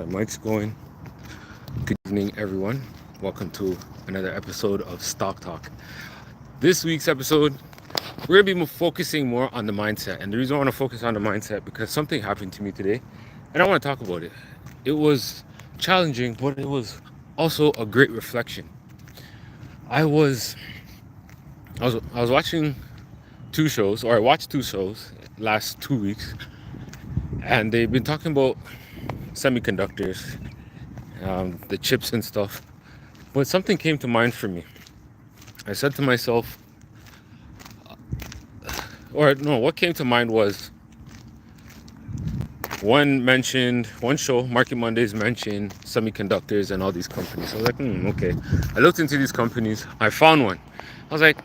My mic's going. Good evening, everyone. Welcome to another episode of Stock Talk. This week's episode, we're going to be focusing more on the mindset. And the reason I want to focus on the mindset because something happened to me today, and I want to talk about it. It was challenging, but it was also a great reflection. I was watching two shows, or I watched two shows last 2 weeks, and they've been talking about semiconductors, the chips and stuff. But something came to mind for me. I said to myself, or no, what came to mind was one show, Market Mondays, mentioned semiconductors and all these companies. I was like, okay. I looked into these companies. I found one. I was like,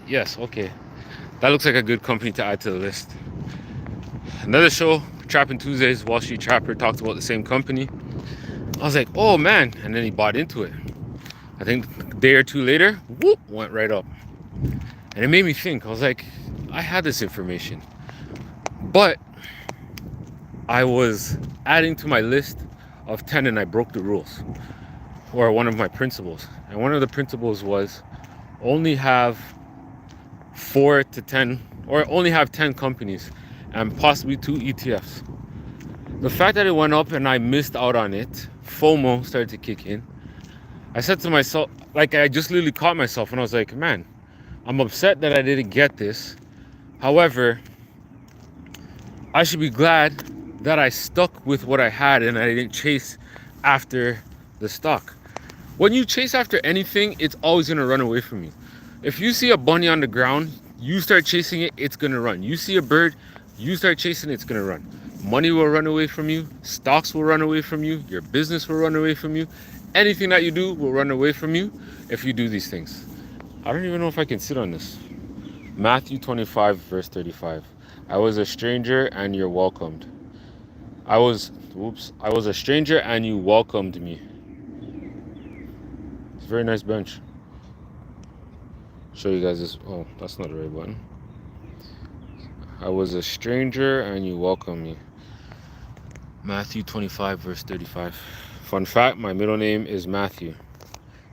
yes, okay. That looks like a good company to add to the list. Another show, Trapping Tuesdays, Wall Street Trapper, talked about the same company. I was like, oh man. And then he bought into it. I think a day or two later, whoop, went right up. And it made me think. I was like, I had this information, but I was adding to my list of 10 and I broke the rules, or one of my principles. And one of the principles was only have 4 to 10, or only have 10 companies and possibly 2 ETFs. The fact that it went up and I missed out on it, FOMO started to kick in. I said to myself, like, I just literally caught myself and I was like, man, I'm upset that I didn't get this. However, I should be glad that I stuck with what I had and I didn't chase after the stock. When you chase after anything, it's always going to run away from you. If you see a bunny on the ground, you start chasing it, it's going to run. You see a bird, you start chasing it, it's going to run. Money will run away from you. Stocks will run away from you. Your business will run away from you. Anything that you do will run away from you if you do these things. I don't even know if I can sit on this. Matthew 25, verse 35. I was a stranger and you're welcomed. I was a stranger and you welcomed me. It's a very nice bench. Show you guys this. Oh, that's not the right button. I was a stranger and you welcomed me. Matthew 25, verse 35. Fun fact, my middle name is Matthew.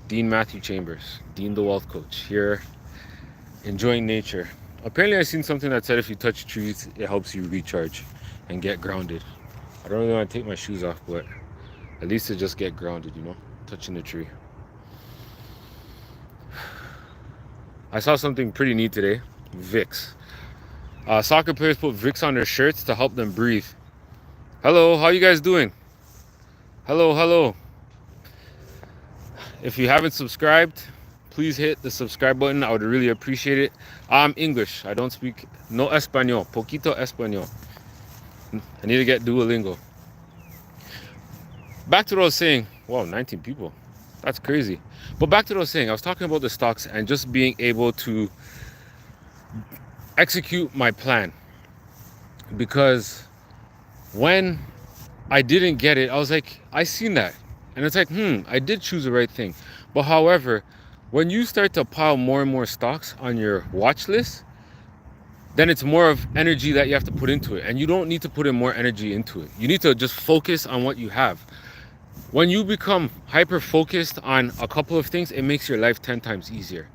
Dean Matthew Chambers. Dean the Wealth Coach. Here, enjoying nature. Apparently I seen something that said if you touch trees, it helps you recharge and get grounded. I don't really want to take my shoes off, but at least to just get grounded, touching the tree. I saw something pretty neat today. Vicks. Soccer players put Vicks on their shirts to help them breathe. Hello, how you guys doing? Hello. If you haven't subscribed, please hit the subscribe button. I would really appreciate it. I'm English. I don't speak no Espanol. Poquito Espanol. I need to get Duolingo. Back to what I was saying. Wow, 19 people. That's crazy. But back to what I was saying. I was talking about the stocks and just being able to execute my plan. Because when I didn't get it, I was like, I seen that. And it's like, I did choose the right thing. But however, when you start to pile more and more stocks on your watch list, then it's more of energy that you have to put into it. And you don't need to put in more energy into it. You need to just focus on what you have. When you become hyper focused on a couple of things, it makes your life 10 times easier.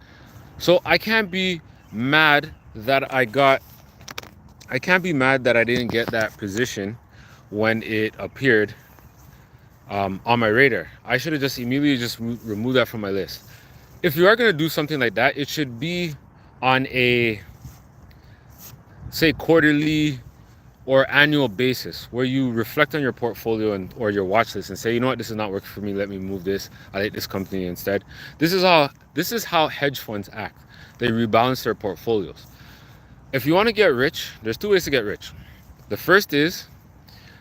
So I can't be mad that I didn't get that position when it appeared on my radar. I should have just immediately removed that from my list. If you are going to do something like that, it should be on a, say, quarterly or annual basis where you reflect on your portfolio or your watch list and say, you know what, this is not working for me. Let me move this. I like this company instead. This is how hedge funds act. They rebalance their portfolios. If you want to get rich, there's 2 ways to get rich. The first is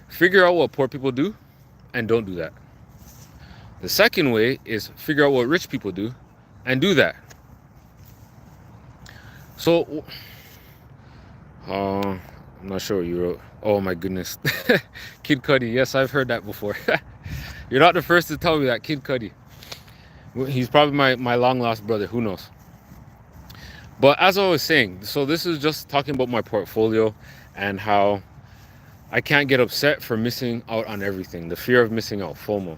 figure out what poor people do and don't do that. The second way is figure out what rich people do and do that. So, I'm not sure what you wrote. Oh my goodness. Kid Cudi. Yes, I've heard that before. You're not the first to tell me that. Kid Cudi. He's probably my long lost brother. Who knows? But as I was saying, so this is just talking about my portfolio and how I can't get upset for missing out on everything. The fear of missing out, FOMO.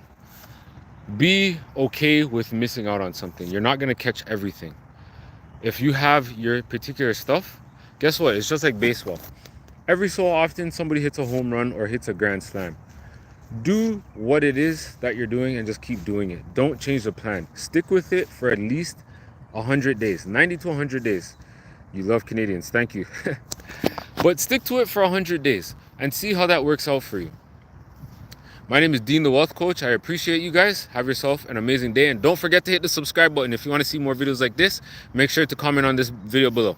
Be okay with missing out on something. You're not going to catch everything. If you have your particular stuff, guess what? It's just like baseball. Every so often, somebody hits a home run or hits a grand slam. Do what it is that you're doing and just keep doing it. Don't change the plan. Stick with it for at least 100 days, 90 to 100 days. You love Canadians, thank you. But stick to it for 100 days and see how that works out for you. My name is Dean the Wealth Coach. I appreciate you guys. Have yourself an amazing day. And don't forget to hit the subscribe button. If you want to see more videos like this, make sure to comment on this video below.